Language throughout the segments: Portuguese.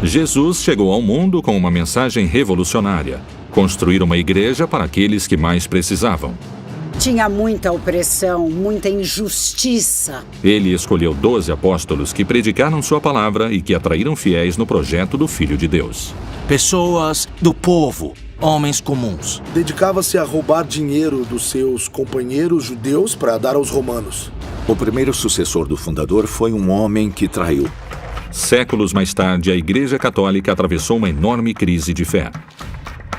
Jesus chegou ao mundo com uma mensagem revolucionária: construir uma igreja para aqueles que mais precisavam. Tinha muita opressão, muita injustiça. Ele escolheu 12 apóstolos que predicaram sua palavra e que atraíram fiéis no projeto do Filho de Deus. Pessoas do povo, homens comuns. Dedicava-se a roubar dinheiro dos seus companheiros judeus para dar aos romanos. O primeiro sucessor do fundador foi um homem que traiu. Séculos mais tarde, a Igreja Católica atravessou uma enorme crise de fé.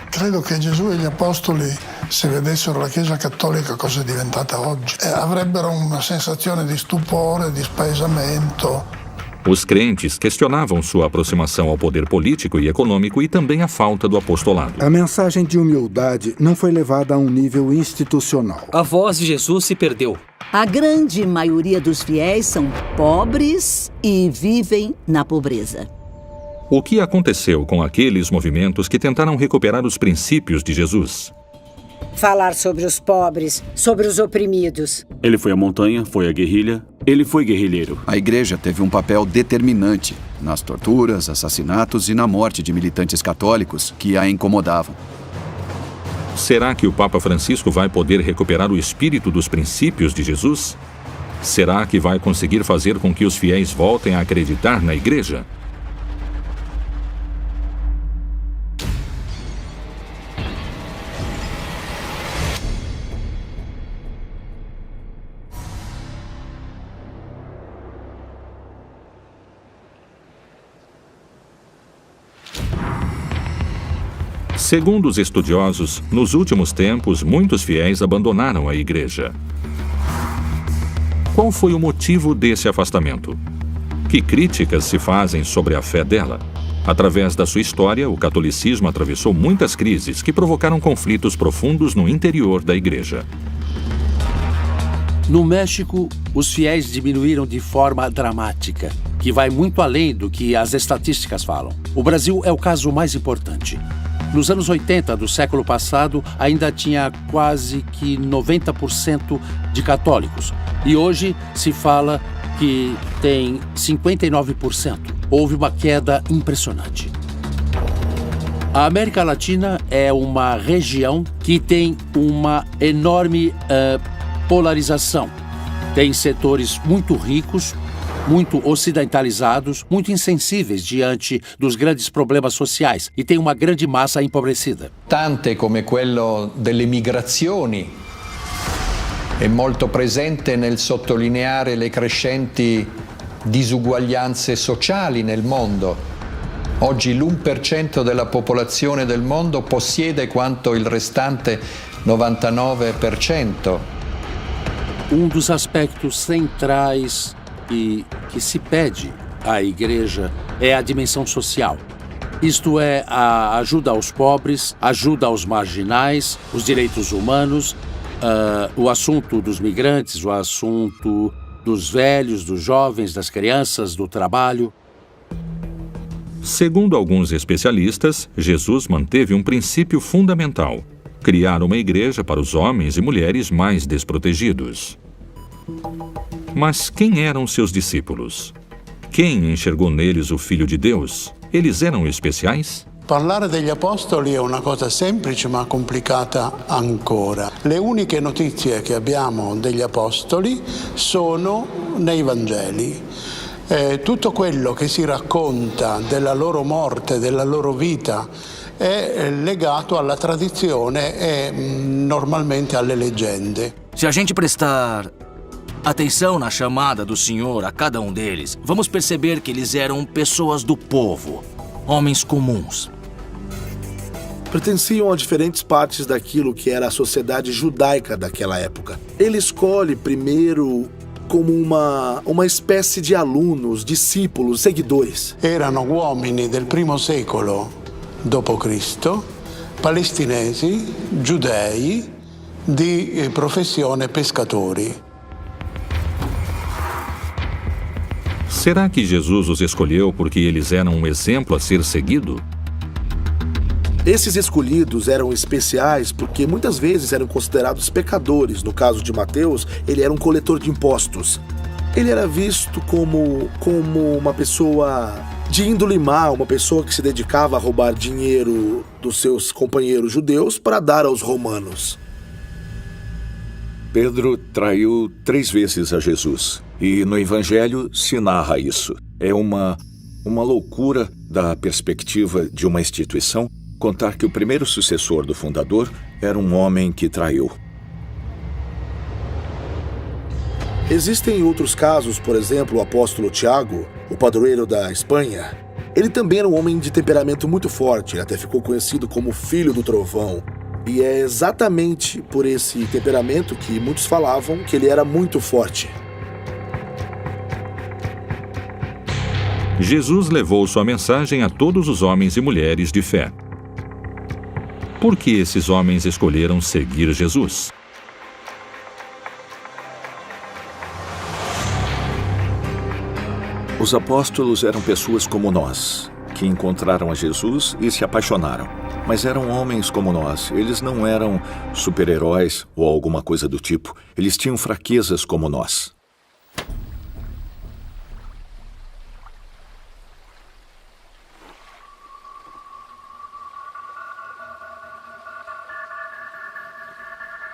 Credo che Gesù e gli apostoli, se vedessero la Chiesa Cattolica cosa è diventata oggi, avrebbero una sensazione di stupore, di spaesamento. Os crentes questionavam sua aproximação ao poder político e econômico e também a falta do apostolado. A mensagem de humildade não foi levada a um nível institucional. A voz de Jesus se perdeu. A grande maioria dos fiéis são pobres e vivem na pobreza. O que aconteceu com aqueles movimentos que tentaram recuperar os princípios de Jesus? Falar sobre os pobres, sobre os oprimidos. Ele foi à montanha, foi à guerrilha, ele foi guerrilheiro. A igreja teve um papel determinante nas torturas, assassinatos e na morte de militantes católicos que a incomodavam. Será que o Papa Francisco vai poder recuperar o espírito dos princípios de Jesus? Será que vai conseguir fazer com que os fiéis voltem a acreditar na igreja? Segundo os estudiosos, nos últimos tempos, muitos fiéis abandonaram a igreja. Qual foi o motivo desse afastamento? Que críticas se fazem sobre a fé dela? Através da sua história, o catolicismo atravessou muitas crises que provocaram conflitos profundos no interior da igreja. No México, os fiéis diminuíram de forma dramática, que vai muito além do que as estatísticas falam. O Brasil é o caso mais importante. Nos anos 80 do século passado, ainda tinha quase que 90% de católicos. E hoje se fala que tem 59%. Houve uma queda impressionante. A América Latina é uma região que tem uma enorme polarização. Tem setores muito ricos, muito ocidentalizados, muito insensíveis diante dos grandes problemas sociais e tem uma grande massa empobrecida. Tante come quello delle migrazioni è molto presente nel sottolineare le crescenti disuguaglianze sociali nel mondo. Oggi l'1% della popolazione del mondo possiede quanto il restante 99%. Um dos aspectos centrais e que se pede à igreja é a dimensão social. Isto é, a ajuda aos pobres, ajuda aos marginais, os direitos humanos, o assunto dos migrantes, o assunto dos velhos, dos jovens, das crianças, do trabalho. Segundo alguns especialistas, Jesus manteve um princípio fundamental: criar uma igreja para os homens e mulheres mais desprotegidos. Mas quem eram seus discípulos? Quem enxergou neles o Filho de Deus? Eles eram especiais? Parlare degli apostoli è una cosa semplice ma complicata ancora. Le uniche notizie che abbiamo degli apostoli sono nei Vangeli. Tutto quello che si racconta della loro morte, della loro vita, è legato alla tradizione e normalmente alle leggende. Se a gente prestar atenção na chamada do Senhor a cada um deles, vamos perceber que eles eram pessoas do povo, homens comuns. Pertenciam a diferentes partes daquilo que era a sociedade judaica daquela época. Ele escolhe primeiro como uma espécie de alunos, discípulos, seguidores. Erano uomini del primo secolo d.C., palestinesi, giudei, di professione pescatori. Será que Jesus os escolheu porque eles eram um exemplo a ser seguido? Esses escolhidos eram especiais porque muitas vezes eram considerados pecadores. No caso de Mateus, ele era um coletor de impostos. Ele era visto como uma pessoa de índole má, uma pessoa que se dedicava a roubar dinheiro dos seus companheiros judeus para dar aos romanos. Pedro traiu 3 vezes a Jesus, e no Evangelho se narra isso. É uma loucura da perspectiva de uma instituição contar que o primeiro sucessor do fundador era um homem que traiu. Existem outros casos, por exemplo, o apóstolo Tiago, o padroeiro da Espanha. Ele também era um homem de temperamento muito forte, ele até ficou conhecido como Filho do Trovão. E é exatamente por esse temperamento que muitos falavam que ele era muito forte. Jesus levou sua mensagem a todos os homens e mulheres de fé. Por que esses homens escolheram seguir Jesus? Os apóstolos eram pessoas como nós, que encontraram a Jesus e se apaixonaram. Mas eram homens como nós. Eles não eram super-heróis ou alguma coisa do tipo. Eles tinham fraquezas como nós.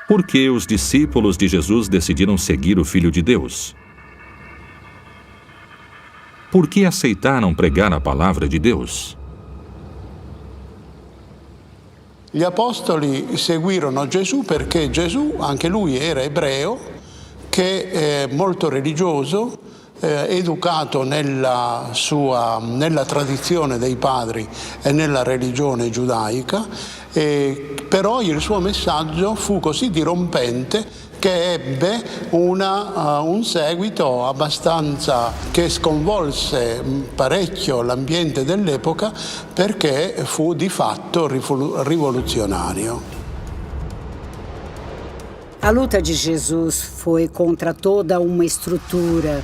Por que os discípulos de Jesus decidiram seguir o Filho de Deus? Por que aceitaram pregar a palavra di Deus? Gli apostoli seguirono Gesù perché Gesù, anche lui era ebreo, che è molto religioso, educato nella tradizione dei padri e nella religione giudaica, però il suo messaggio fu così dirompente che ebbe un seguito abbastanza che sconvolse parecchio l'ambiente dell'epoca perché fu di fatto rivoluzionario. A luta de Jesus foi contra toda uma estrutura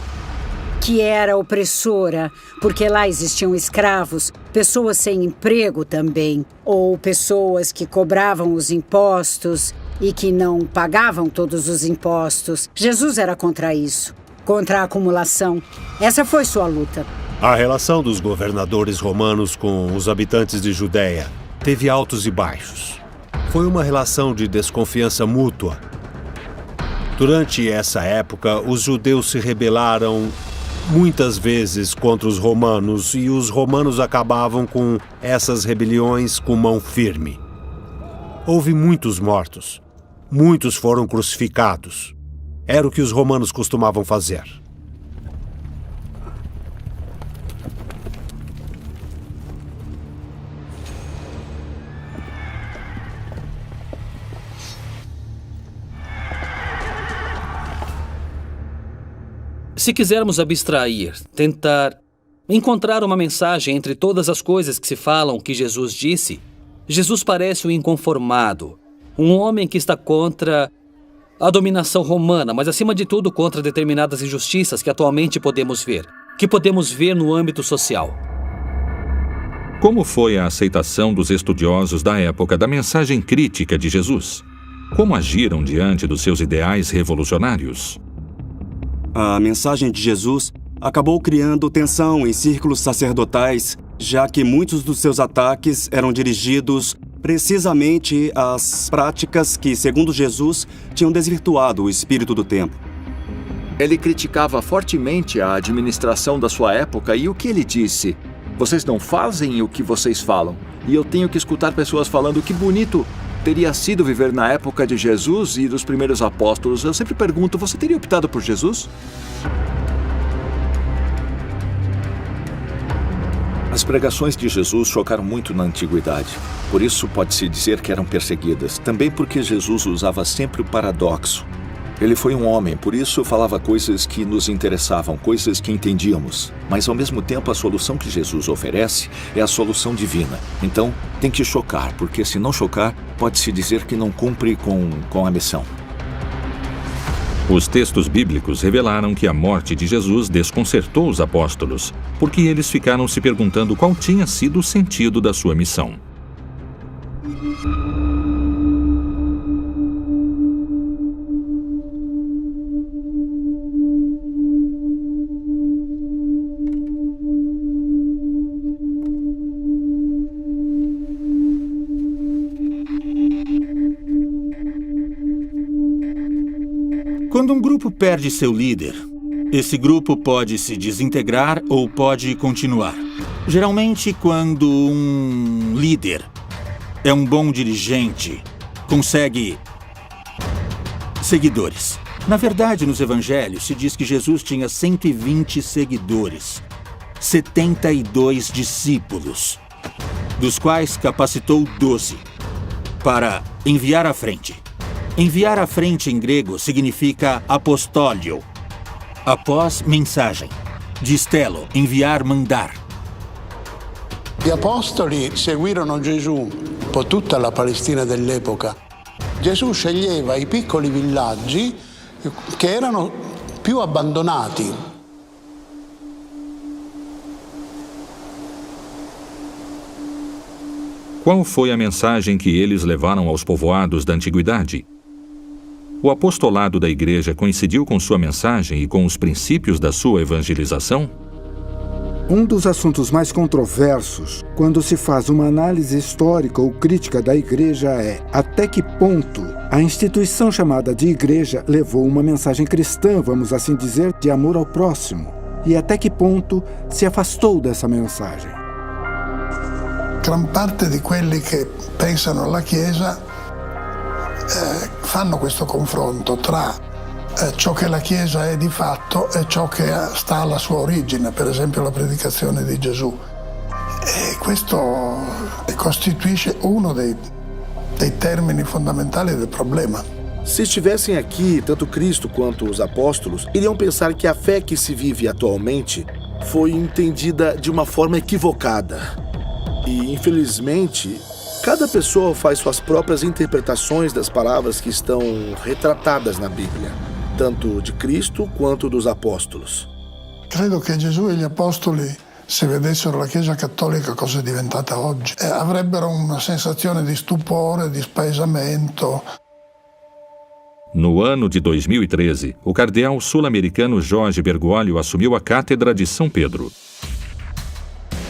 que era opressora, porque lá existiam escravos, pessoas sem emprego também, ou pessoas que cobravam os impostos e que não pagavam todos os impostos. Jesus era contra isso, contra a acumulação. Essa foi sua luta. A relação dos governadores romanos com os habitantes de Judéia teve altos e baixos. Foi uma relação de desconfiança mútua. Durante essa época, os judeus se rebelaram muitas vezes contra os romanos e os romanos acabavam com essas rebeliões com mão firme. Houve muitos mortos. Muitos foram crucificados. Era o que os romanos costumavam fazer. Se quisermos abstrair, tentar encontrar uma mensagem entre todas as coisas que se falam que Jesus disse, Jesus parece um inconformado, um homem que está contra a dominação romana, mas acima de tudo contra determinadas injustiças que atualmente podemos ver, no âmbito social. Como foi a aceitação dos estudiosos da época da mensagem crítica de Jesus? Como agiram diante dos seus ideais revolucionários? A mensagem de Jesus acabou criando tensão em círculos sacerdotais, já que muitos dos seus ataques eram dirigidos precisamente às práticas que, segundo Jesus, tinham desvirtuado o espírito do tempo. Ele criticava fortemente a administração da sua época e o que ele disse? Vocês não fazem o que vocês falam. E eu tenho que escutar pessoas falando que bonito teria sido viver na época de Jesus e dos primeiros apóstolos. Eu sempre pergunto, você teria optado por Jesus? As pregações de Jesus chocaram muito na antiguidade. Por isso pode-se dizer que eram perseguidas. Também porque Jesus usava sempre o paradoxo. Ele foi um homem, por isso falava coisas que nos interessavam, coisas que entendíamos. Mas ao mesmo tempo a solução que Jesus oferece é a solução divina. Então tem que chocar, porque se não chocar, pode-se dizer que não cumpre com a missão. Os textos bíblicos revelaram que a morte de Jesus desconcertou os apóstolos, porque eles ficaram se perguntando qual tinha sido o sentido da sua missão. grupo perde seu líder, esse grupo pode se desintegrar ou pode continuar. Geralmente, quando um líder é um bom dirigente, consegue seguidores. Na verdade, nos evangelhos se diz que Jesus tinha 120 seguidores, 72 discípulos, dos quais capacitou 12 para enviar à frente. Enviar à frente em grego significa apostólio, após mensagem. Distelo, enviar, mandar. Gli apostoli seguirono Gesù per tutta la Palestina dell'epoca. Gesù sceglieva i piccoli villaggi che erano più abbandonati. Qual foi a mensagem que eles levaram aos povoados da antiguidade? O apostolado da igreja coincidiu com sua mensagem e com os princípios da sua evangelização? Um dos assuntos mais controversos, quando se faz uma análise histórica ou crítica da igreja, é até que ponto a instituição chamada de igreja levou uma mensagem cristã, vamos assim dizer, de amor ao próximo, e até que ponto se afastou dessa mensagem. Gran parte di quelli che pensano alla Chiesa fanno questo confronto tra ciò che la Chiesa è di fatto e ciò che sta alla sua origine, per esempio la predicazione di Gesù. E questo costituisce uno dei termini fondamentali del problema. Se estivessem aqui, tanto Cristo quanto os apóstolos iriam pensar que a fé que se vive atualmente foi entendida de uma forma equivocada. E, infelizmente, cada pessoa faz suas próprias interpretações das palavras que estão retratadas na Bíblia, tanto de Cristo quanto dos apóstolos. Credo che Gesù e gli apostoli, se vedessero la Chiesa cattolica cosa è diventata oggi, avrebbero una sensazione di stupore, di spaesamento. No ano de 2013, o cardeal sul-americano Jorge Bergoglio assumiu a cátedra de São Pedro.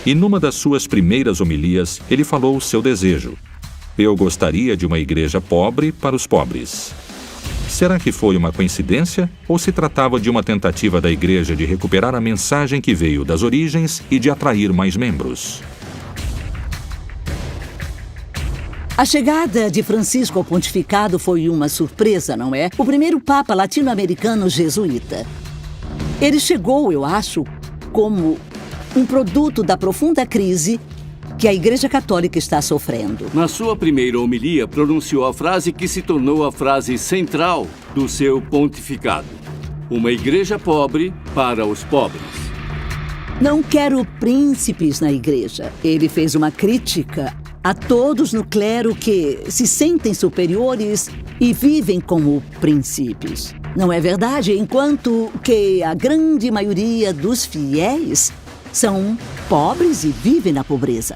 E numa das suas primeiras homilias, ele falou o seu desejo. Eu gostaria de uma igreja pobre para os pobres. Será que foi uma coincidência ou se tratava de uma tentativa da igreja de recuperar a mensagem que veio das origens e de atrair mais membros? A chegada de Francisco ao pontificado foi uma surpresa, não é? O primeiro papa latino-americano jesuíta. Ele chegou, eu acho, como um produto da profunda crise que a Igreja Católica está sofrendo. Na sua primeira homilia, pronunciou a frase que se tornou a frase central do seu pontificado: uma igreja pobre para os pobres. Não quero príncipes na igreja. Ele fez uma crítica a todos no clero que se sentem superiores e vivem como príncipes. Não é verdade? Enquanto que a grande maioria dos fiéis são pobres e vivem na pobreza.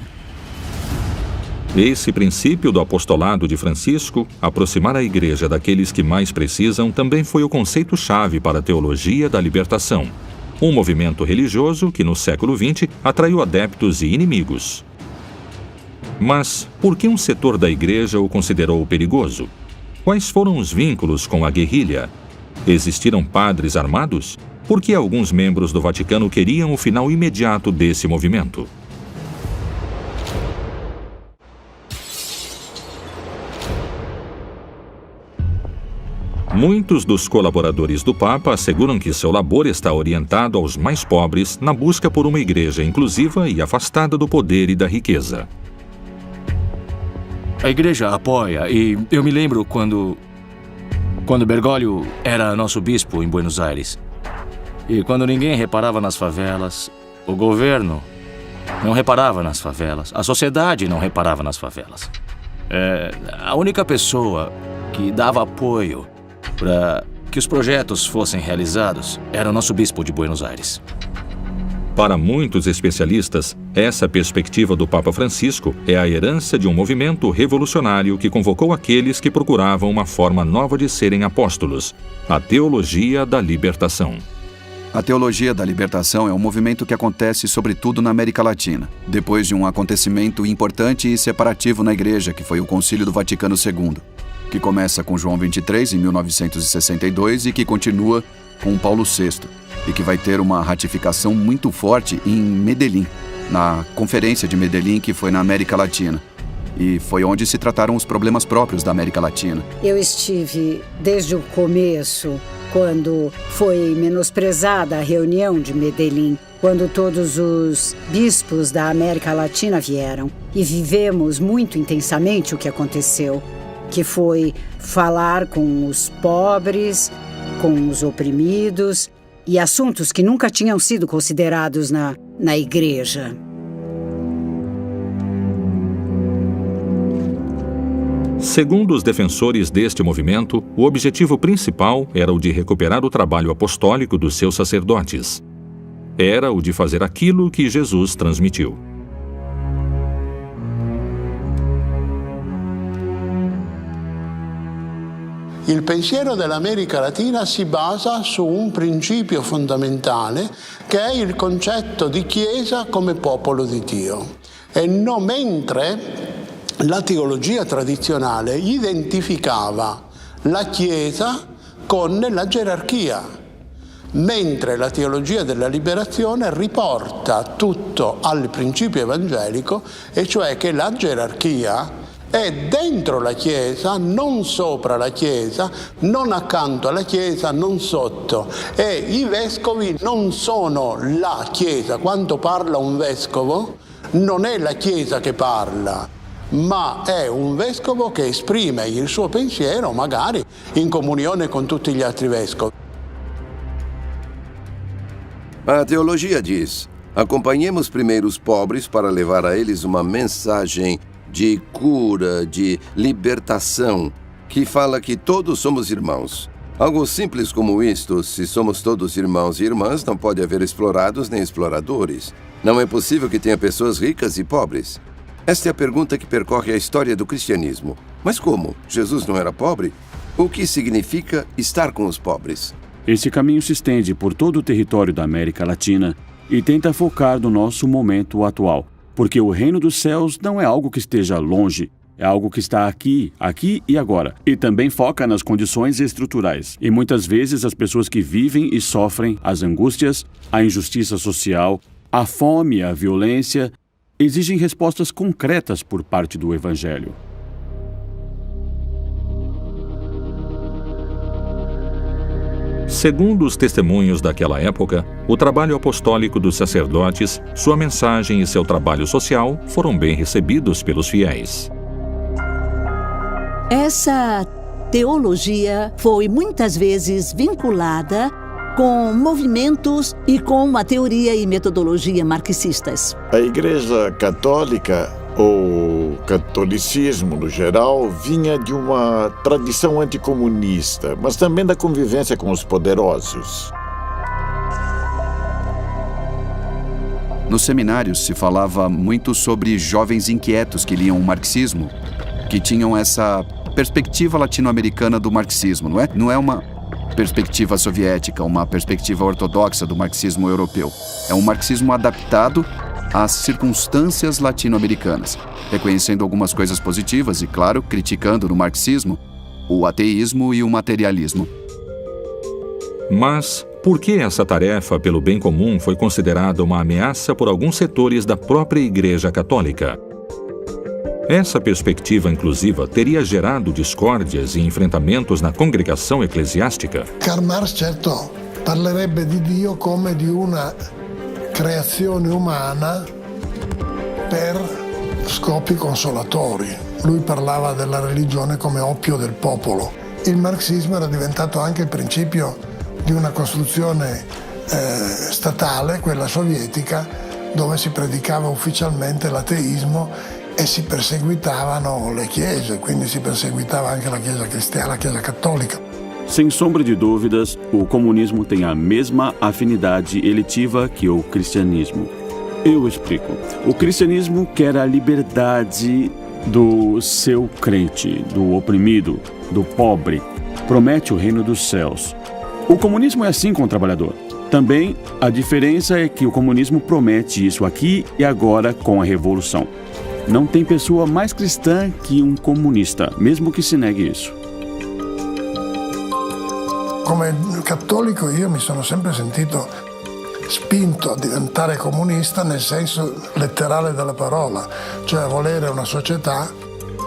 Esse princípio do apostolado de Francisco, aproximar a igreja daqueles que mais precisam, também foi o conceito-chave para a teologia da libertação. Um movimento religioso que, no século XX, atraiu adeptos e inimigos. Mas por que um setor da igreja o considerou perigoso? Quais foram os vínculos com a guerrilha? Existiram padres armados? Por que alguns membros do Vaticano queriam o final imediato desse movimento? Muitos dos colaboradores do Papa asseguram que seu labor está orientado aos mais pobres na busca por uma igreja inclusiva e afastada do poder e da riqueza. A igreja apoia, e eu me lembro quando Bergoglio era nosso bispo em Buenos Aires. E quando ninguém reparava nas favelas, o governo não reparava nas favelas, a sociedade não reparava nas favelas. A única pessoa que dava apoio para que os projetos fossem realizados era o nosso bispo de Buenos Aires. Para muitos especialistas, essa perspectiva do Papa Francisco é a herança de um movimento revolucionário que convocou aqueles que procuravam uma forma nova de serem apóstolos, a teologia da libertação. A teologia da libertação é um movimento que acontece sobretudo na América Latina, depois de um acontecimento importante e separativo na Igreja, que foi o Concílio do Vaticano II, que começa com João 23, em 1962, e que continua com Paulo VI, e que vai ter uma ratificação muito forte em Medellín, na Conferência de Medellín, que foi na América Latina. E foi onde se trataram os problemas próprios da América Latina. Eu estive desde o começo, quando foi menosprezada a reunião de Medellín, quando todos os bispos da América Latina vieram. E vivemos muito intensamente o que aconteceu, que foi falar com os pobres, com os oprimidos, e assuntos que nunca tinham sido considerados na igreja. Segundo os defensores deste movimento, o objetivo principal era o de recuperar o trabalho apostólico dos seus sacerdotes. Era o de fazer aquilo que Jesus transmitiu. Il pensiero dell'America Latina si basa su un principio fondamentale che è il concetto di Chiesa come popolo di Dio. E non mentre la teologia tradizionale identificava la Chiesa con la gerarchia, mentre la teologia della liberazione riporta tutto al principio evangelico, e cioè che la gerarchia è dentro la Chiesa, non sopra la Chiesa, non accanto alla Chiesa, non sotto. E i vescovi non sono la Chiesa. Quando parla un vescovo, non è la Chiesa che parla, ma è un vescovo che esprime il suo pensiero, magari in comunione con tutti gli altri vescovi. A teologia diz: acompanhemos primeiro os pobres para levar a eles uma mensagem de cura, de libertação, que fala que todos somos irmãos. Algo simples como isto: se somos todos irmãos e irmãs, não pode haver explorados nem exploradores. Não é possível que tenha pessoas ricas e pobres. Esta é a pergunta que percorre a história do cristianismo. Mas como? Jesus não era pobre? O que significa estar com os pobres? Esse caminho se estende por todo o território da América Latina e tenta focar no nosso momento atual, porque o reino dos céus não é algo que esteja longe, é algo que está aqui e agora. E também foca nas condições estruturais. E muitas vezes as pessoas que vivem e sofrem as angústias, a injustiça social, a fome, a violência, exigem respostas concretas por parte do Evangelho. Segundo os testemunhos daquela época, o trabalho apostólico dos sacerdotes, sua mensagem e seu trabalho social foram bem recebidos pelos fiéis. Essa teologia foi muitas vezes vinculada com movimentos e com a teoria e metodologia marxistas. A Igreja Católica, ou catolicismo no geral, vinha de uma tradição anticomunista, mas também da convivência com os poderosos. Nos seminários se falava muito sobre jovens inquietos que liam o marxismo, que tinham essa perspectiva latino-americana do marxismo, não é? Não é uma perspectiva soviética, uma perspectiva ortodoxa do marxismo europeu. É um marxismo adaptado às circunstâncias latino-americanas, reconhecendo algumas coisas positivas e, claro, criticando no marxismo o ateísmo e o materialismo. Mas por que essa tarefa pelo bem comum foi considerada uma ameaça por alguns setores da própria Igreja Católica? Essa perspectiva inclusiva teria gerado discórdias e enfrentamentos na congregação eclesiástica? Karl Marx, certo, parlerebbe di Dio come di una creazione umana per scopi consolatori. Lui parlava della religione come oppio del popolo. Il marxismo era diventato anche il principio di una costruzione statale, quella sovietica, dove si predicava ufficialmente l'ateismo e si perseguitavano le chiese, quindi si perseguitava anche la Chiesa cristiana, la Chiesa cattolica. Sem sombra de dúvidas, o comunismo tem a mesma afinidade eletiva que o cristianismo. Eu explico. O cristianismo quer a liberdade do seu crente, do oprimido, do pobre. Promete o reino dos céus. O comunismo é assim com o trabalhador. Também a diferença é que o comunismo promete isso aqui e agora com a revolução. Não tem pessoa mais cristã que um comunista, mesmo que se negue isso. Come cattolico io mi sono sempre sentito spinto a diventare comunista nel senso letterale della parola, cioè a volere una società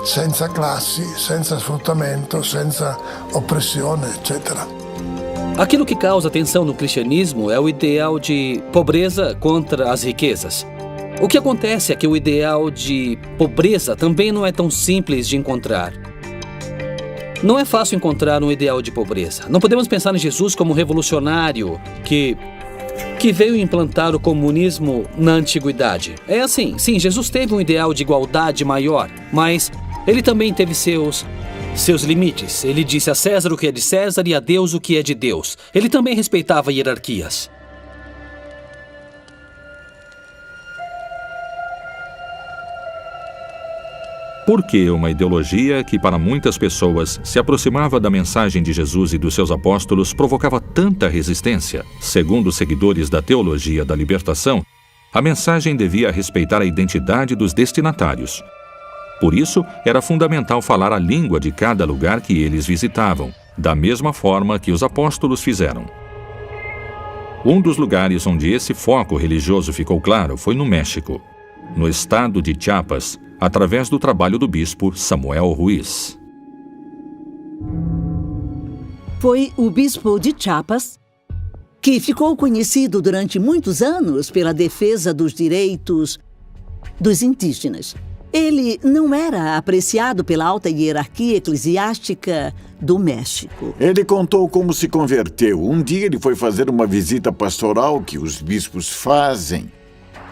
senza classi, senza sfruttamento, senza oppressione, eccetera. Aquilo que causa tensão no cristianismo é o ideal de pobreza contra as riquezas. O que acontece é que o ideal de pobreza também não é tão simples de encontrar. Não é fácil encontrar um ideal de pobreza. Não podemos pensar em Jesus como um revolucionário que veio implantar o comunismo na antiguidade. É assim, sim, Jesus teve um ideal de igualdade maior, mas ele também teve seus limites. Ele disse a César o que é de César e a Deus o que é de Deus. Ele também respeitava hierarquias. Por que uma ideologia que para muitas pessoas se aproximava da mensagem de Jesus e dos seus apóstolos provocava tanta resistência? Segundo os seguidores da teologia da libertação, a mensagem devia respeitar a identidade dos destinatários. Por isso, era fundamental falar a língua de cada lugar que eles visitavam, da mesma forma que os apóstolos fizeram. Um dos lugares onde esse foco religioso ficou claro foi no México, no estado de Chiapas, através do trabalho do bispo Samuel Ruiz. Foi o bispo de Chiapas que ficou conhecido durante muitos anos pela defesa dos direitos dos indígenas. Ele não era apreciado pela alta hierarquia eclesiástica do México. Ele contou como se converteu. Um dia ele foi fazer uma visita pastoral que os bispos fazem.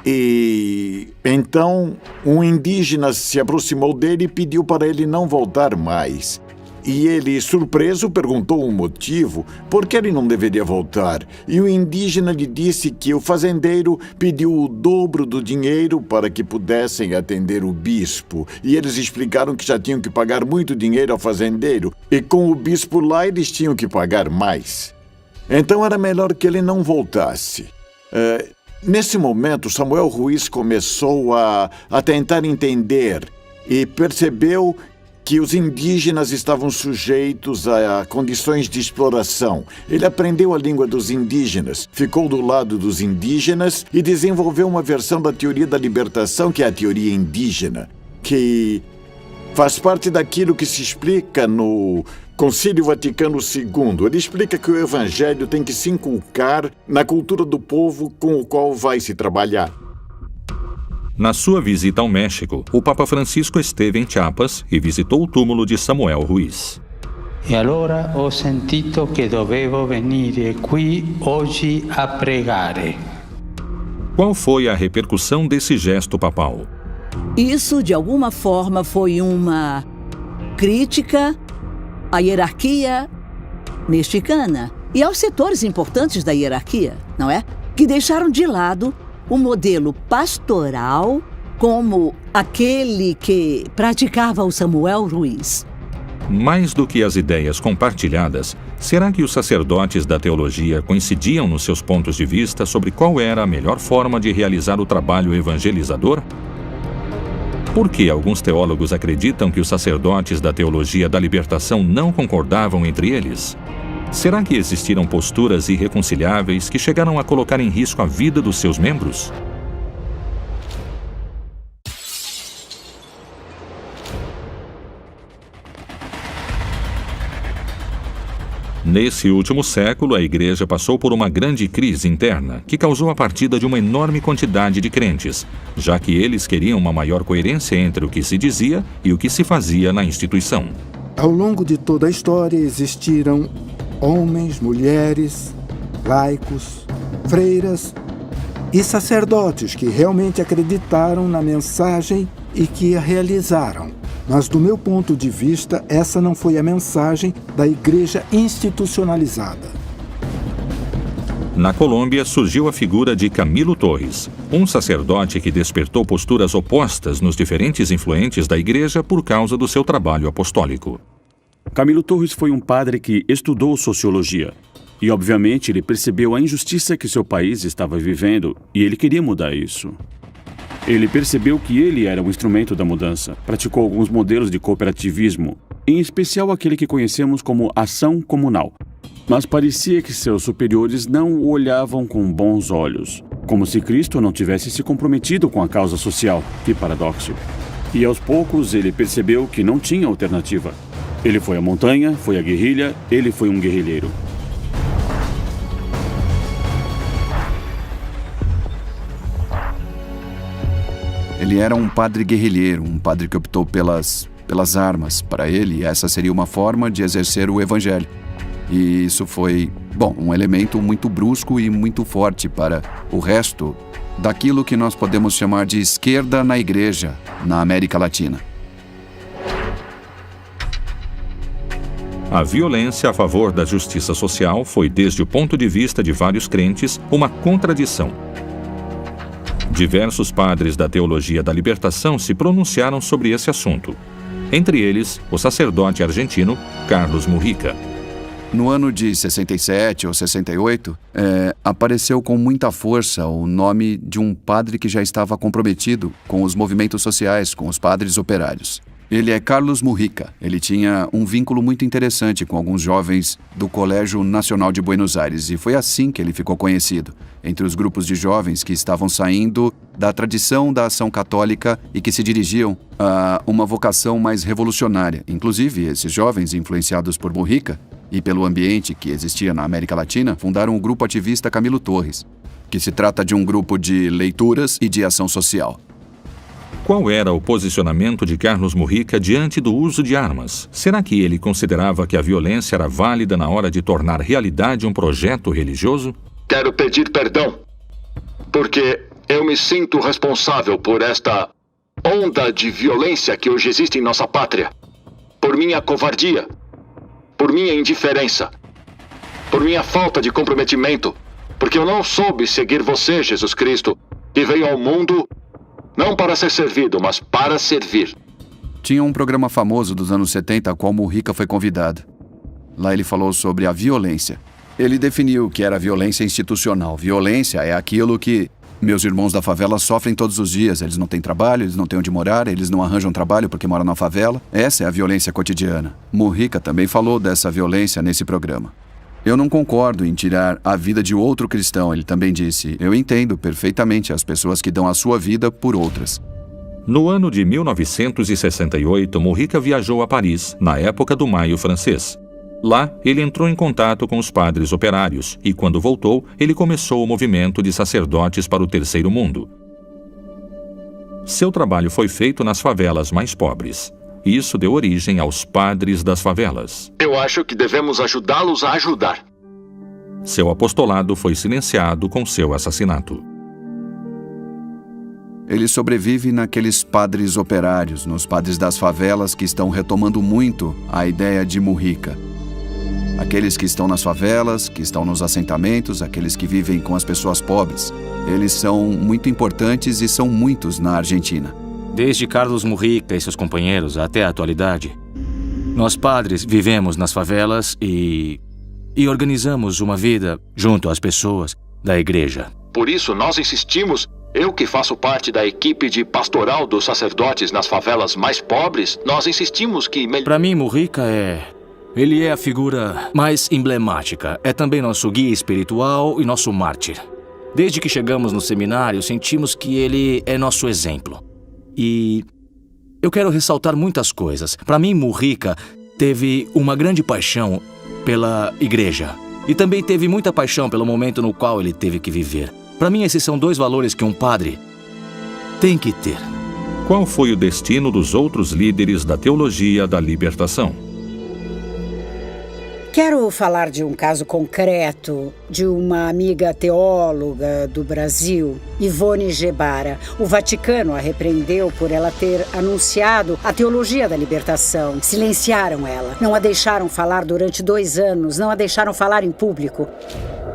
E então um indígena se aproximou dele e pediu para ele não voltar mais. E ele, surpreso, perguntou o motivo, por que ele não deveria voltar. E o indígena lhe disse que o fazendeiro pediu o dobro do dinheiro para que pudessem atender o bispo. E eles explicaram que já tinham que pagar muito dinheiro ao fazendeiro. E com o bispo lá, eles tinham que pagar mais. Então era melhor que ele não voltasse. Nesse momento, Samuel Ruiz começou a tentar entender e percebeu que os indígenas estavam sujeitos a condições de exploração. Ele aprendeu a língua dos indígenas, ficou do lado dos indígenas e desenvolveu uma versão da teoria da libertação, que é a teoria indígena, que faz parte daquilo que se explica no Concílio Vaticano II. Ele explica que o evangelho tem que se inculcar na cultura do povo com o qual vai se trabalhar. Na sua visita ao México, o Papa Francisco esteve em Chiapas e visitou o túmulo de Samuel Ruiz. E allora ho sentito che dovevo venire qui oggi a pregare. Qual foi a repercussão desse gesto papal? Isso, de alguma forma, foi uma crítica à hierarquia mexicana e aos setores importantes da hierarquia, não é? Que deixaram de lado o modelo pastoral como aquele que praticava o Samuel Ruiz. Mais do que as ideias compartilhadas, será que os sacerdotes da teologia coincidiam nos seus pontos de vista sobre qual era a melhor forma de realizar o trabalho evangelizador? Por que alguns teólogos acreditam que os sacerdotes da teologia da libertação não concordavam entre eles? Será que existiram posturas irreconciliáveis que chegaram a colocar em risco a vida dos seus membros? Nesse último século, a Igreja passou por uma grande crise interna que causou a partida de uma enorme quantidade de crentes, já que eles queriam uma maior coerência entre o que se dizia e o que se fazia na instituição. Ao longo de toda a história existiram homens, mulheres, laicos, freiras e sacerdotes que realmente acreditaram na mensagem e que a realizaram. Mas, do meu ponto de vista, essa não foi a mensagem da igreja institucionalizada. Na Colômbia, surgiu a figura de Camilo Torres, um sacerdote que despertou posturas opostas nos diferentes influentes da igreja por causa do seu trabalho apostólico. Camilo Torres foi um padre que estudou sociologia. E, obviamente, ele percebeu a injustiça que seu país estava vivendo e ele queria mudar isso. Ele percebeu que ele era o instrumento da mudança, praticou alguns modelos de cooperativismo, em especial aquele que conhecemos como ação comunal. Mas parecia que seus superiores não o olhavam com bons olhos, como se Cristo não tivesse se comprometido com a causa social. Que paradoxo. E aos poucos ele percebeu que não tinha alternativa. Ele foi à montanha, foi à guerrilha, ele foi um guerrilheiro. Ele era um padre guerrilheiro, um padre que optou pelas armas. Para ele, essa seria uma forma de exercer o evangelho. E isso foi, um elemento muito brusco e muito forte para o resto daquilo que nós podemos chamar de esquerda na igreja, na América Latina. A violência a favor da justiça social foi, desde o ponto de vista de vários crentes, uma contradição. Diversos padres da teologia da libertação se pronunciaram sobre esse assunto. Entre eles, o sacerdote argentino Carlos Mujica. No ano de 67 ou 68, apareceu com muita força o nome de um padre que já estava comprometido com os movimentos sociais, com os padres operários. Ele é Carlos Mujica. Ele tinha um vínculo muito interessante com alguns jovens do Colégio Nacional de Buenos Aires e foi assim que ele ficou conhecido, entre os grupos de jovens que estavam saindo da tradição da ação católica e que se dirigiam a uma vocação mais revolucionária. Inclusive, esses jovens, influenciados por Mujica e pelo ambiente que existia na América Latina, fundaram o grupo ativista Camilo Torres, que se trata de um grupo de leituras e de ação social. Qual era o posicionamento de Carlos Mujica diante do uso de armas? Será que ele considerava que a violência era válida na hora de tornar realidade um projeto religioso? Quero pedir perdão, porque eu me sinto responsável por esta onda de violência que hoje existe em nossa pátria. Por minha covardia, por minha indiferença, por minha falta de comprometimento, porque eu não soube seguir você, Jesus Cristo, que veio ao mundo não para ser servido, mas para servir. Tinha um programa famoso dos anos 70 a qual Mujica foi convidado. Lá ele falou sobre a violência. Ele definiu que era violência institucional. Violência é aquilo que meus irmãos da favela sofrem todos os dias. Eles não têm trabalho, eles não têm onde morar, eles não arranjam trabalho porque moram na favela. Essa é a violência cotidiana. Mujica também falou dessa violência nesse programa. Eu não concordo em tirar a vida de outro cristão, ele também disse. Eu entendo perfeitamente as pessoas que dão a sua vida por outras. No ano de 1968, Mujica viajou a Paris, na época do Maio francês. Lá, ele entrou em contato com os padres operários e, quando voltou, ele começou o movimento de sacerdotes para o Terceiro Mundo. Seu trabalho foi feito nas favelas mais pobres. Isso deu origem aos padres das favelas. Eu acho que devemos ajudá-los a ajudar. Seu apostolado foi silenciado com seu assassinato. Ele sobrevive naqueles padres operários, nos padres das favelas que estão retomando muito a ideia de Mujica. Aqueles que estão nas favelas, que estão nos assentamentos, aqueles que vivem com as pessoas pobres. Eles são muito importantes e são muitos na Argentina. Desde Carlos Mujica e seus companheiros até a atualidade, nós padres vivemos nas favelas e organizamos uma vida junto às pessoas da igreja. Por isso, nós insistimos, eu que faço parte da equipe de pastoral dos sacerdotes nas favelas mais pobres, nós insistimos que... Para mim, Mujica ele é a figura mais emblemática. É também nosso guia espiritual e nosso mártir. Desde que chegamos no seminário, sentimos que ele é nosso exemplo. E eu quero ressaltar muitas coisas. Para mim, Mujica teve uma grande paixão pela igreja. E também teve muita paixão pelo momento no qual ele teve que viver. Para mim, esses são dois valores que um padre tem que ter. Qual foi o destino dos outros líderes da teologia da libertação? Quero falar de um caso concreto de uma amiga teóloga do Brasil, Ivone Gebara. O Vaticano a repreendeu por ela ter anunciado a teologia da libertação. Silenciaram ela, não a deixaram falar durante 2 anos, não a deixaram falar em público,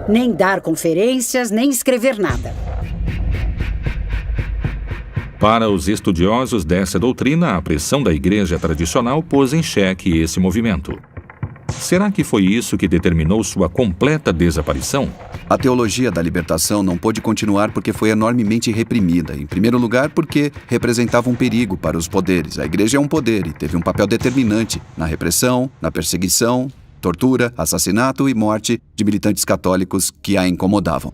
nem dar conferências, nem escrever nada. Para os estudiosos dessa doutrina, a pressão da igreja tradicional pôs em xeque esse movimento. Será que foi isso que determinou sua completa desaparição? A teologia da libertação não pôde continuar porque foi enormemente reprimida. Em primeiro lugar, porque representava um perigo para os poderes. A igreja é um poder e teve um papel determinante na repressão, na perseguição tortura, assassinato e morte de militantes católicos que a incomodavam.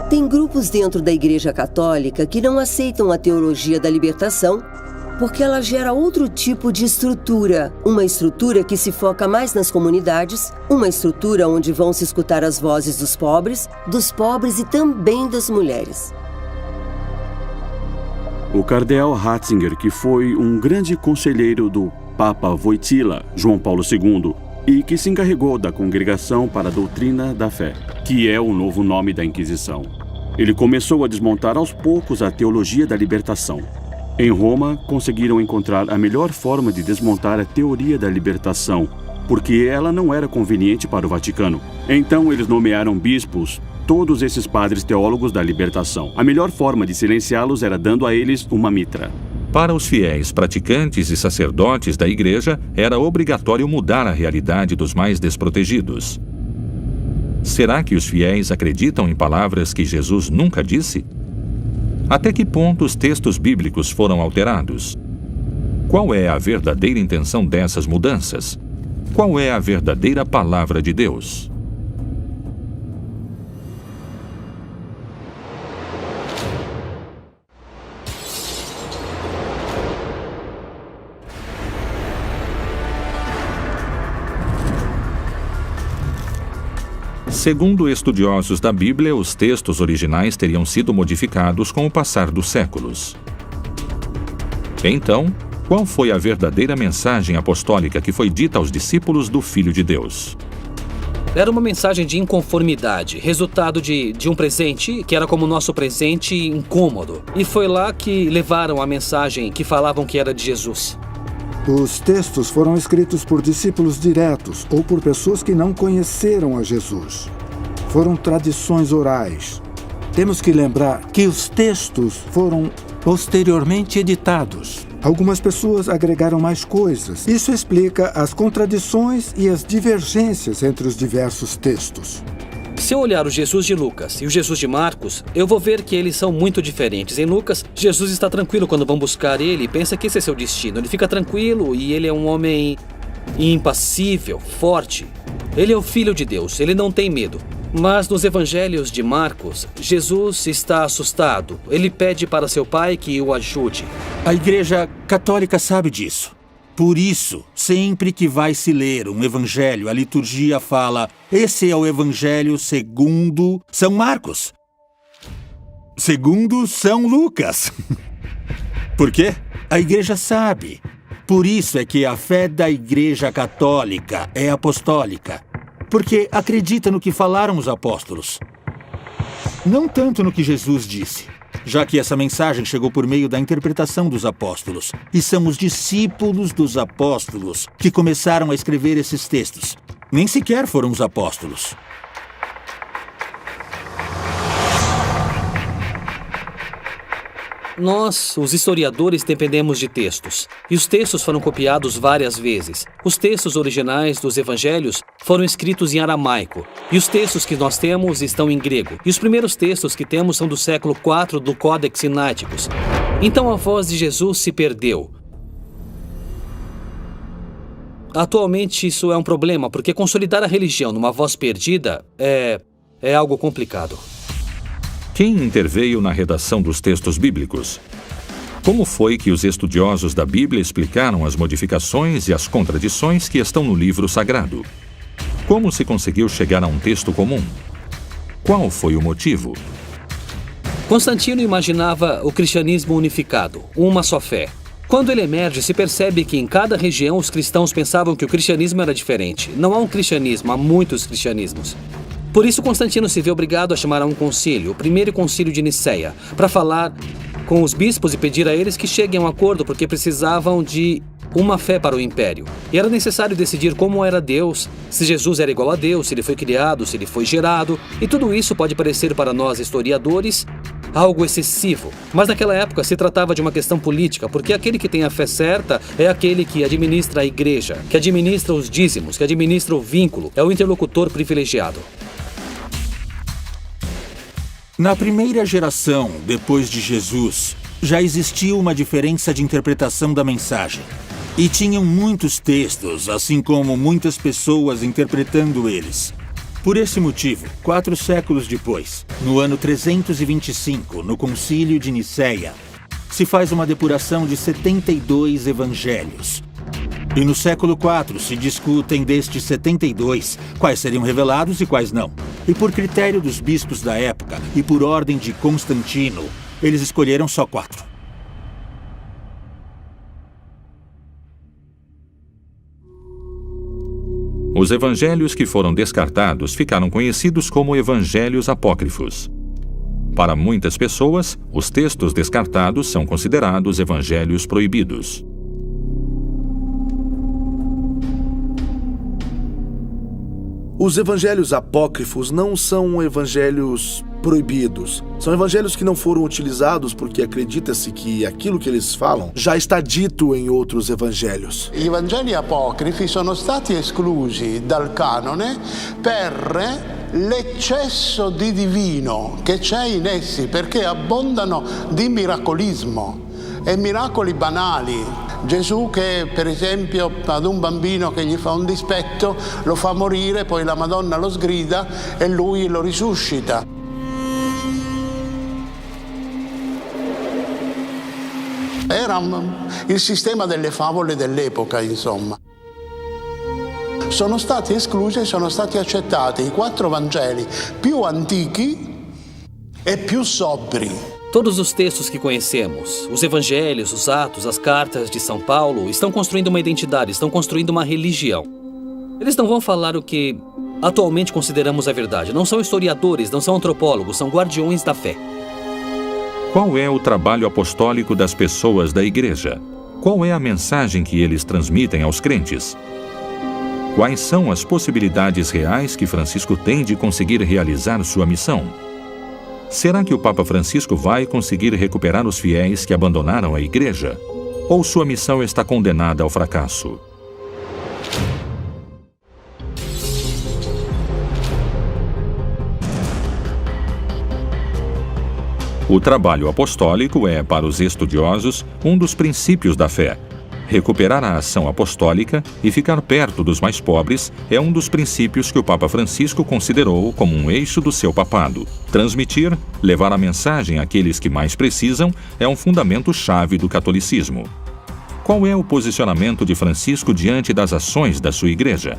Tem grupos dentro da Igreja Católica que não aceitam a teologia da libertação porque ela gera outro tipo de estrutura. Uma estrutura que se foca mais nas comunidades, uma estrutura onde vão se escutar as vozes dos pobres e também das mulheres. O cardeal Ratzinger, que foi um grande conselheiro do Papa Wojtyła, João Paulo II, e que se encarregou da Congregação para a Doutrina da Fé, que é o novo nome da Inquisição. Ele começou a desmontar aos poucos a teologia da libertação. Em Roma, conseguiram encontrar a melhor forma de desmontar a teoria da libertação, porque ela não era conveniente para o Vaticano. Então, eles nomearam bispos, todos esses padres teólogos da libertação. A melhor forma de silenciá-los era dando a eles uma mitra. Para os fiéis praticantes e sacerdotes da Igreja, era obrigatório mudar a realidade dos mais desprotegidos. Será que os fiéis acreditam em palavras que Jesus nunca disse? Até que ponto os textos bíblicos foram alterados? Qual é a verdadeira intenção dessas mudanças? Qual é a verdadeira palavra de Deus? Segundo estudiosos da Bíblia, os textos originais teriam sido modificados com o passar dos séculos. Então, qual foi a verdadeira mensagem apostólica que foi dita aos discípulos do Filho de Deus? Era uma mensagem de inconformidade, resultado de um presente que era como o nosso presente incômodo. E foi lá que levaram a mensagem que falavam que era de Jesus. Os textos foram escritos por discípulos diretos ou por pessoas que não conheceram a Jesus. Foram tradições orais. Temos que lembrar que os textos foram posteriormente editados. Algumas pessoas agregaram mais coisas. Isso explica as contradições e as divergências entre os diversos textos. Se eu olhar o Jesus de Lucas e o Jesus de Marcos, eu vou ver que eles são muito diferentes. Em Lucas, Jesus está tranquilo quando vão buscar ele e pensa que esse é seu destino. Ele fica tranquilo e ele é um homem impassível, forte. Ele é o Filho de Deus, ele não tem medo. Mas nos evangelhos de Marcos, Jesus está assustado. Ele pede para seu pai que o ajude. A Igreja Católica sabe disso. Por isso, sempre que vai se ler um evangelho, a liturgia fala: esse é o evangelho segundo São Marcos. Segundo São Lucas. Por quê? A Igreja sabe. Por isso é que a fé da Igreja Católica é apostólica. Porque acredita no que falaram os apóstolos. Não tanto no que Jesus disse, já que essa mensagem chegou por meio da interpretação dos apóstolos. E são os discípulos dos apóstolos que começaram a escrever esses textos. Nem sequer foram os apóstolos. Nós, os historiadores, dependemos de textos. E os textos foram copiados várias vezes. Os textos originais dos evangelhos foram escritos em aramaico. E os textos que nós temos estão em grego. E os primeiros textos que temos são do século IV do Codex Sinaiticus. Então a voz de Jesus se perdeu. Atualmente isso é um problema, porque consolidar a religião numa voz perdida é algo complicado. Quem interveio na redação dos textos bíblicos? Como foi que os estudiosos da Bíblia explicaram as modificações e as contradições que estão no livro sagrado? Como se conseguiu chegar a um texto comum? Qual foi o motivo? Constantino imaginava o cristianismo unificado, uma só fé. Quando ele emerge, se percebe que em cada região os cristãos pensavam que o cristianismo era diferente. Não há um cristianismo, há muitos cristianismos. Por isso, Constantino se vê obrigado a chamar a um concílio, o primeiro concílio de Niceia, para falar com os bispos e pedir a eles que cheguem a um acordo, porque precisavam de uma fé para o império. E era necessário decidir como era Deus, se Jesus era igual a Deus, se ele foi criado, se ele foi gerado. E tudo isso pode parecer para nós historiadores algo excessivo. Mas naquela época se tratava de uma questão política, porque aquele que tem a fé certa é aquele que administra a igreja, que administra os dízimos, que administra o vínculo, é o interlocutor privilegiado. Na primeira geração, depois de Jesus, já existia uma diferença de interpretação da mensagem. E tinham muitos textos, assim como muitas pessoas interpretando eles. Por esse motivo, 4 séculos depois, no ano 325, no Concílio de Nicéia, se faz uma depuração de 72 evangelhos. E no século IV se discutem destes 72 quais seriam revelados e quais não. E por critério dos bispos da época e por ordem de Constantino, eles escolheram só 4. Os evangelhos que foram descartados ficaram conhecidos como evangelhos apócrifos. Para muitas pessoas, os textos descartados são considerados evangelhos proibidos. Os evangelhos apócrifos não são evangelhos proibidos. São evangelhos que não foram utilizados porque acredita-se que aquilo que eles falam já está dito em outros evangelhos. I Vangeli apocrifi sono stati esclusi dal canone per l'eccesso di divino che c'è in essi, perché abbondano di miracolismo e miracoli banali. Gesù che per esempio ad un bambino che gli fa un dispetto lo fa morire, poi la Madonna lo sgrida e lui lo risuscita. Era il sistema delle favole dell'epoca, insomma. Sono stati esclusi e sono stati accettati i 4 Vangeli più antichi e più sobri. Todos os textos que conhecemos, os evangelhos, os atos, as cartas de São Paulo, estão construindo uma identidade, estão construindo uma religião. Eles não vão falar o que atualmente consideramos a verdade. Não são historiadores, não são antropólogos, são guardiões da fé. Qual é o trabalho apostólico das pessoas da igreja? Qual é a mensagem que eles transmitem aos crentes? Quais são as possibilidades reais que Francisco tem de conseguir realizar sua missão? Será que o Papa Francisco vai conseguir recuperar os fiéis que abandonaram a igreja? Ou sua missão está condenada ao fracasso? O trabalho apostólico é, para os estudiosos, um dos princípios da fé. Recuperar a ação apostólica e ficar perto dos mais pobres é um dos princípios que o Papa Francisco considerou como um eixo do seu papado. Transmitir, levar a mensagem àqueles que mais precisam, é um fundamento-chave do catolicismo. Qual é o posicionamento de Francisco diante das ações da sua igreja?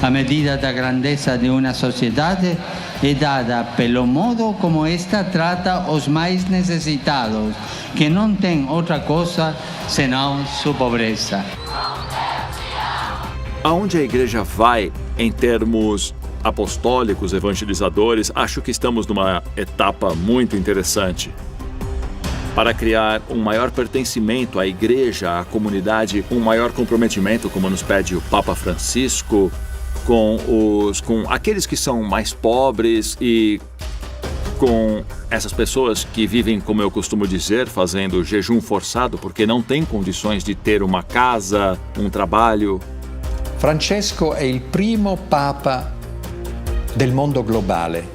A medida da grandeza de uma sociedade é dada pelo modo como esta trata os mais necessitados, que não têm outra coisa senão sua pobreza. Aonde a igreja vai em termos apostólicos, evangelizadores, acho que estamos numa etapa muito interessante. Para criar um maior pertencimento à igreja, à comunidade, um maior comprometimento, como nos pede o Papa Francisco, com aqueles que são mais pobres e com essas pessoas que vivem, como eu costumo dizer, fazendo jejum forçado porque não têm condições de ter uma casa, um trabalho. Francesco è il primo papa del mondo globale.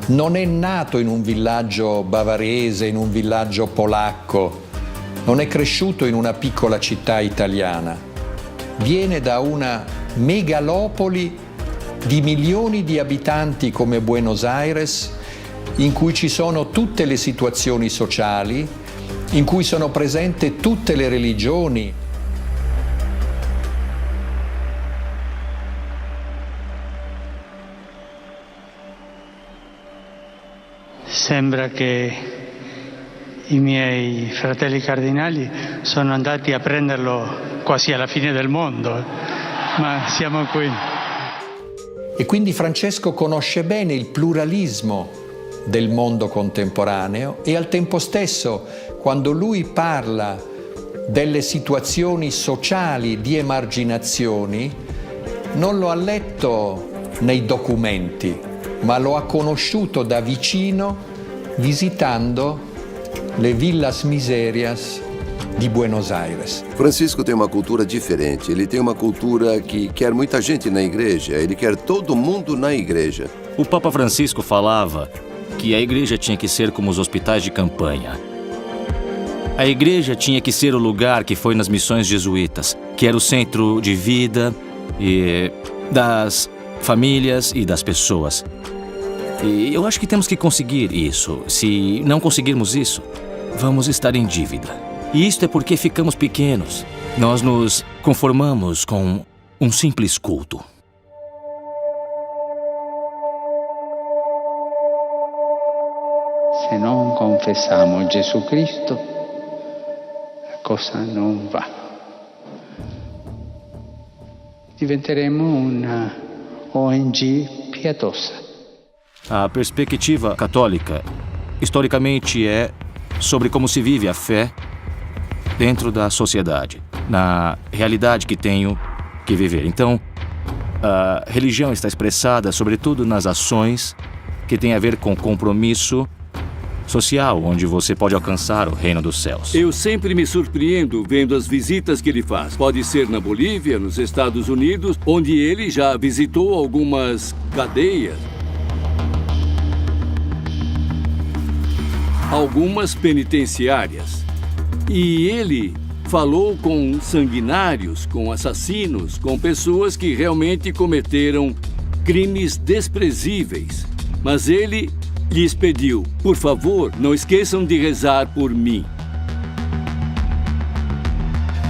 Non è nato in un villaggio bavarese, in un villaggio polacco, non è cresciuto in una piccola città italiana. Viene da una megalopoli di milioni di abitanti come Buenos Aires, in cui ci sono tutte le situazioni sociali, in cui sono presenti tutte le religioni. Sembra che i miei fratelli cardinali sono andati a prenderlo quasi alla fine del mondo, ma siamo qui. E quindi Francesco conosce bene il pluralismo del mondo contemporaneo e al tempo stesso, quando lui parla delle situazioni sociali di emarginazioni, non lo ha letto nei documenti, ma lo ha conosciuto da vicino visitando le villas miserias de Buenos Aires. Francisco tem uma cultura diferente. Ele tem uma cultura que quer muita gente na igreja. Ele quer todo mundo na igreja. O Papa Francisco falava que a igreja tinha que ser como os hospitais de campanha. A igreja tinha que ser o lugar que foi nas missões jesuítas, que era o centro de vida e das famílias e das pessoas. E eu acho que temos que conseguir isso. Se não conseguirmos isso, vamos estar em dívida. E isto é porque ficamos pequenos. Nós nos conformamos com um simples culto. Se non confessiamo Gesù Cristo, la cosa non va. Diventeremo una ONG pietosa. A perspectiva católica, historicamente, é sobre como se vive a fé dentro da sociedade, na realidade que tenho que viver. Então, a religião está expressada, sobretudo, nas ações que têm a ver com compromisso social, onde você pode alcançar o reino dos céus. Eu sempre me surpreendo vendo as visitas que ele faz. Pode ser na Bolívia, nos Estados Unidos, onde ele já visitou algumas cadeias, algumas penitenciárias. E ele falou com sanguinários, com assassinos, com pessoas que realmente cometeram crimes desprezíveis. Mas ele lhes pediu, por favor, não esqueçam de rezar por mim.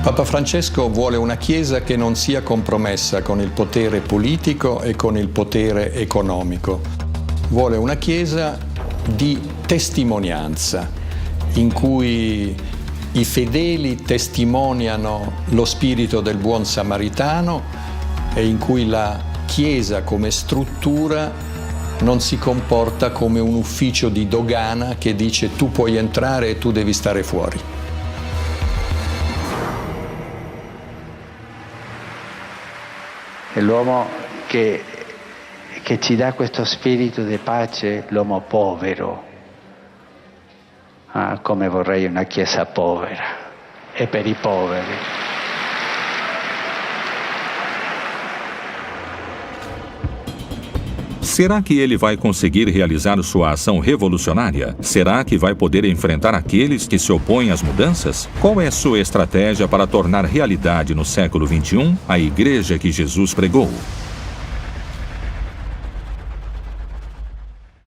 Papa Francesco vuole una Chiesa che non sia compromessa con il potere politico e con il potere economico. Vuole una Chiesa di testimonianza, in cui i fedeli testimoniano lo spirito del buon samaritano e in cui la Chiesa come struttura non si comporta come un ufficio di dogana che dice tu puoi entrare e tu devi stare fuori. È l'uomo che ci dà questo spirito di pace, l'uomo povero. Ah, come vorrei una Chiesa povera e per i poveri. Será que ele vai conseguir realizar sua ação revolucionária? Será que vai poder enfrentar aqueles que se opõem às mudanças? Qual é sua estratégia para tornar realidade no século XXI a igreja que Jesus pregou?